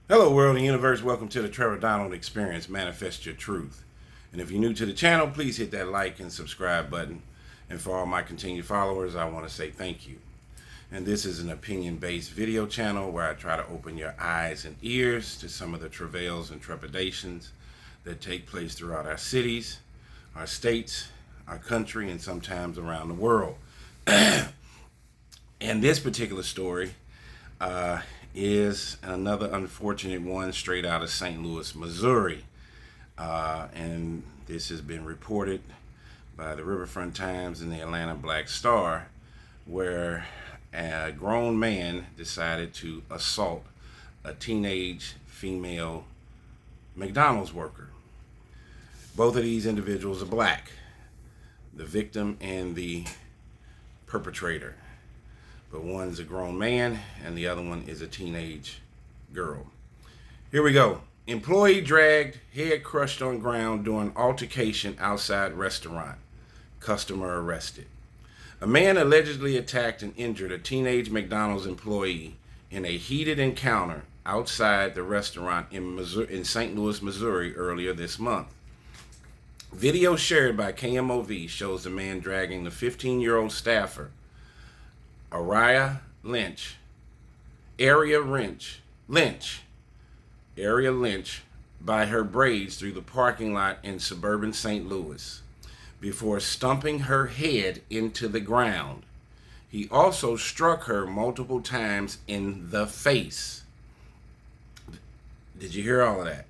Hello, world and universe. Welcome to the Trevor Donald Experience. Manifest your truth. And if you're new to the channel, please hit that like and subscribe button. And for all my continued followers, I want to say thank you. And this is an opinion-based video channel where I try to open your eyes and ears to some of the travails and trepidations that take place throughout our cities, our states, our country, and sometimes around the world. And this particular story is another unfortunate one straight out of St. Louis, Missouri. And this has been reported by the Riverfront Times and the Atlanta Black Star, where a grown man decided to assault a teenage female McDonald's worker. Both of these individuals are black, the victim and the perpetrator. But one's a grown man and the other one is a teenage girl. Here we go. Employee dragged, head crushed on ground during altercation outside restaurant. Customer arrested. A man allegedly attacked and injured a teenage McDonald's employee in a heated encounter outside the restaurant in St. Louis, Missouri earlier this month. Video shared by KMOV shows the man dragging the 15-year-old staffer, Area Lynch, by her braids through the parking lot in suburban St. Louis before stumping her head into the ground. He also struck her multiple times in the face. Did you hear all of that?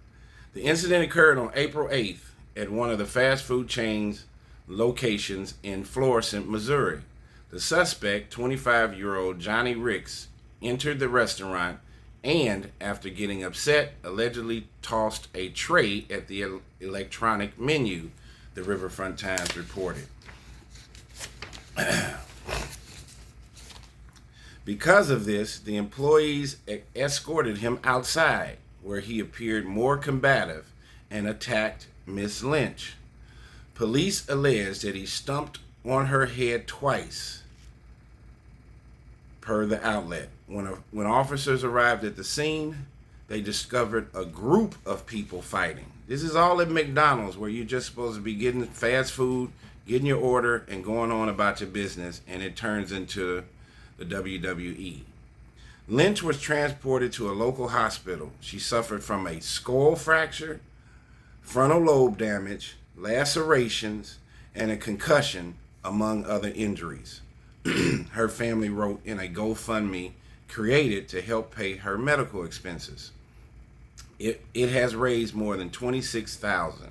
The incident occurred on April 8th at one of the fast food chains locations in Florissant, Missouri. The suspect, 25-year-old Johnny Ricks, entered the restaurant and, after getting upset, allegedly tossed a tray at the electronic menu, the Riverfront Times reported. Because of this, the employees escorted him outside, where he appeared more combative and attacked Miss Lynch. Police alleged that he stumped on her head twice, per the outlet. When officers arrived at the scene, they discovered a group of people fighting. This is all at McDonald's, where you're just supposed to be getting fast food, getting your order, and going on about your business, and it turns into the WWE. Lynch was transported to a local hospital. She suffered from a skull fracture, frontal lobe damage, lacerations, and a concussion, among other injuries. Her family wrote in a GoFundMe created to help pay her medical expenses. It has raised more than $26,000.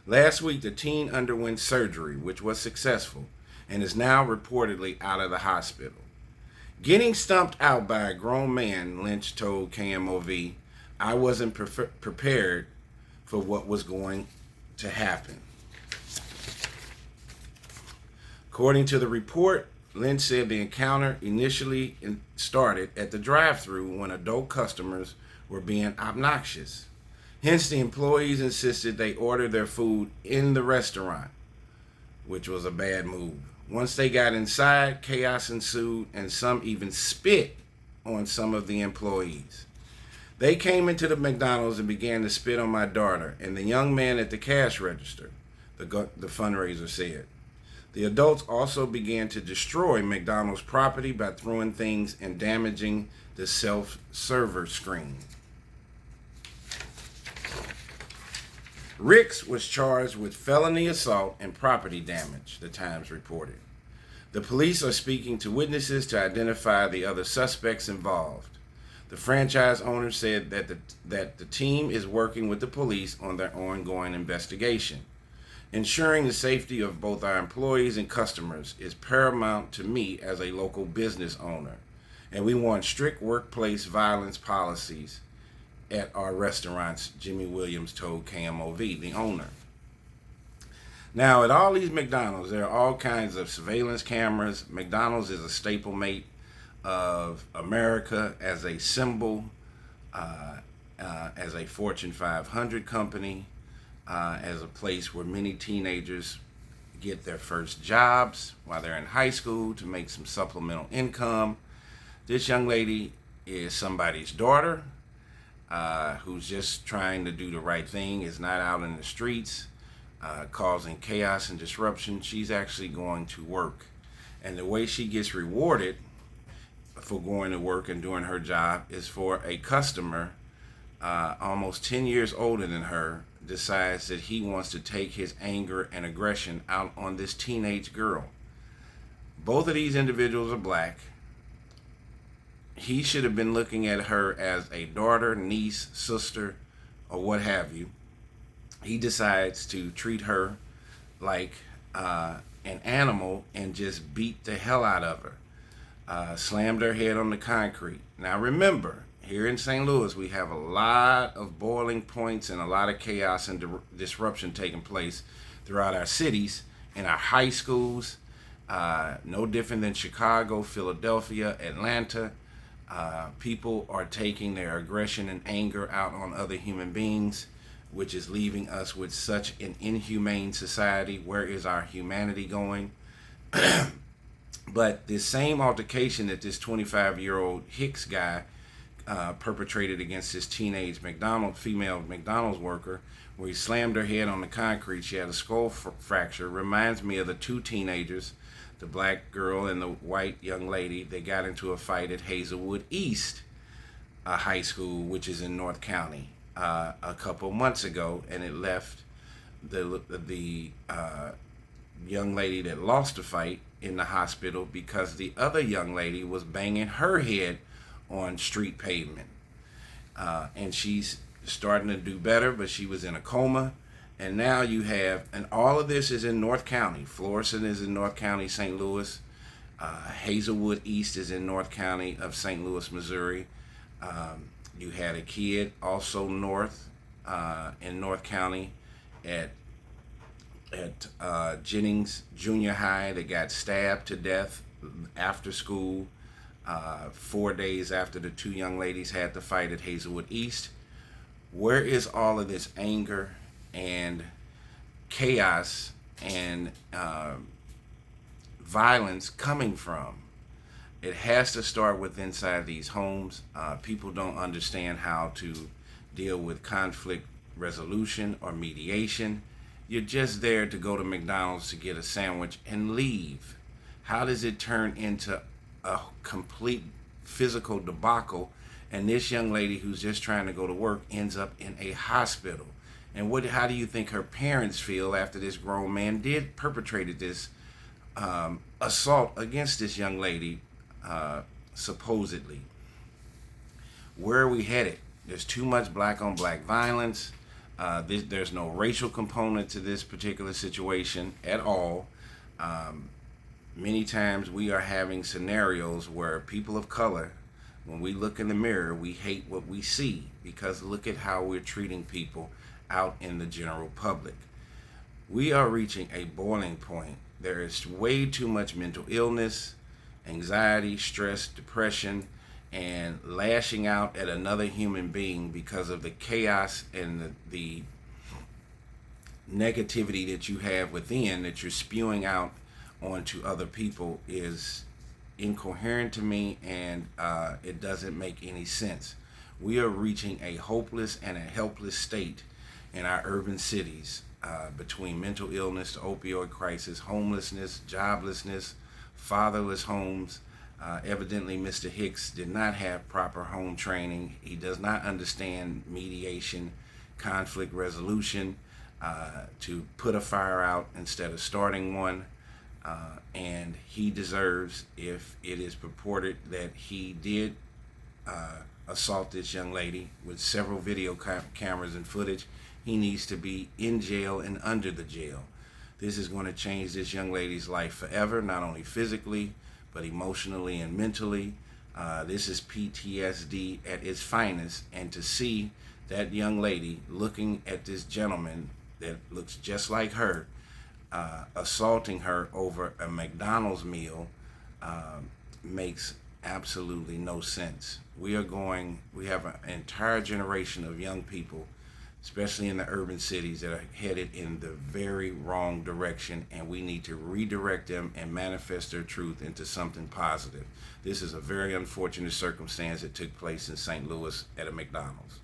Last week, the teen underwent surgery, which was successful, and is now reportedly out of the hospital. Getting stumped out by a grown man, Lynch told KMOV, I wasn't prepared for what was going to happen. According to the report, Lynch said the encounter initially started at the drive-thru when adult customers were being obnoxious. Hence, the employees insisted they order their food in the restaurant, which was a bad move. Once they got inside, chaos ensued, and some even spit on some of the employees. They came into the McDonald's and began to spit on my daughter and the young man at the cash register, the fundraiser said. The adults also began to destroy McDonald's property by throwing things and damaging the self-server screen. Ricks was charged with felony assault and property damage, the Times reported. The police are speaking to witnesses to identify the other suspects involved. The franchise owner said that the team is working with the police on their ongoing investigation. Ensuring the safety of both our employees and customers is paramount to me as a local business owner, and we want strict workplace violence policies at our restaurants, Jimmy Williams told KMOV, the owner. Now, at all these McDonald's, there are all kinds of surveillance cameras. McDonald's is a staple mate of America as a symbol, as a Fortune 500 company, as a place where many teenagers get their first jobs while they're in high school to make some supplemental income. This young lady is somebody's daughter. who's just trying to do the right thing, is not out in the streets causing chaos and disruption. She's actually going to work. And the way she gets rewarded for going to work and doing her job is for a customer almost 10 years older than her decides that he wants to take his anger and aggression out on this teenage girl. Both of these individuals are black. He should have been looking at her as a daughter, niece, sister, or what have you. He decides to treat her like an animal and just beat the hell out of her. Slammed her head on the concrete. Now remember, here in St. Louis, we have a lot of boiling points and a lot of chaos and disruption taking place throughout our cities, in our high schools, no different than Chicago, Philadelphia, Atlanta. People are taking their aggression and anger out on other human beings, which is leaving us with such an inhumane society. Where is our humanity going? But this same altercation that this 25-year-old Hicks guy perpetrated against this teenage female McDonald's worker, where he slammed her head on the concrete, she had a skull fracture, reminds me of the two teenagers, the black girl and the white young lady. They got into a fight at Hazelwood East High School, which is in North County, a couple months ago, and it left the young lady that lost the fight in the hospital because the other young lady was banging her head on street pavement. And she's starting to do better, but she was in a coma. And now you have, and all of this is in North County. Florissant is in North County, St. Louis. Hazelwood East is in North County of St. Louis, Missouri. You had a kid also north in North County at Jennings Junior High that got stabbed to death after school 4 days after the two young ladies had the fight at Hazelwood East. Where is all of this anger and chaos and violence coming from? It has to start with inside these homes. People don't understand how to deal with conflict resolution or mediation. You're just there to go to McDonald's to get a sandwich and leave. How does it turn into a complete physical debacle, and this young lady who's just trying to go to work ends up in a hospital? And how do you think her parents feel after this grown man perpetrated this assault against this young lady, supposedly? Where are we headed? There's too much black on black violence. There's no racial component to this particular situation at all. Many times we are having scenarios where people of color, when we look in the mirror, we hate what we see, because look at how we're treating people out in the general public. We are reaching a boiling point. There is way too much mental illness, anxiety, stress, depression, and lashing out at another human being because of the chaos and the negativity that you have within, that you're spewing out onto other people, is incoherent to me, and it doesn't make any sense. We are reaching a hopeless and a helpless state in our urban cities, between mental illness, the opioid crisis, homelessness, joblessness, fatherless homes. Evidently, Mr. Hicks did not have proper home training. He does not understand mediation, conflict resolution, to put a fire out instead of starting one. And he deserves, if it is purported that he did assault this young lady with several video cameras and footage, he needs to be in jail and under the jail. This is going to change this young lady's life forever, not only physically, but emotionally and mentally. This is PTSD at its finest, and to see that young lady looking at this gentleman that looks just like her, assaulting her over a McDonald's meal, makes absolutely no sense. We have an entire generation of young people, especially in the urban cities, that are headed in the very wrong direction, and we need to redirect them and manifest their truth into something positive. This is a very unfortunate circumstance that took place in St. Louis at a McDonald's.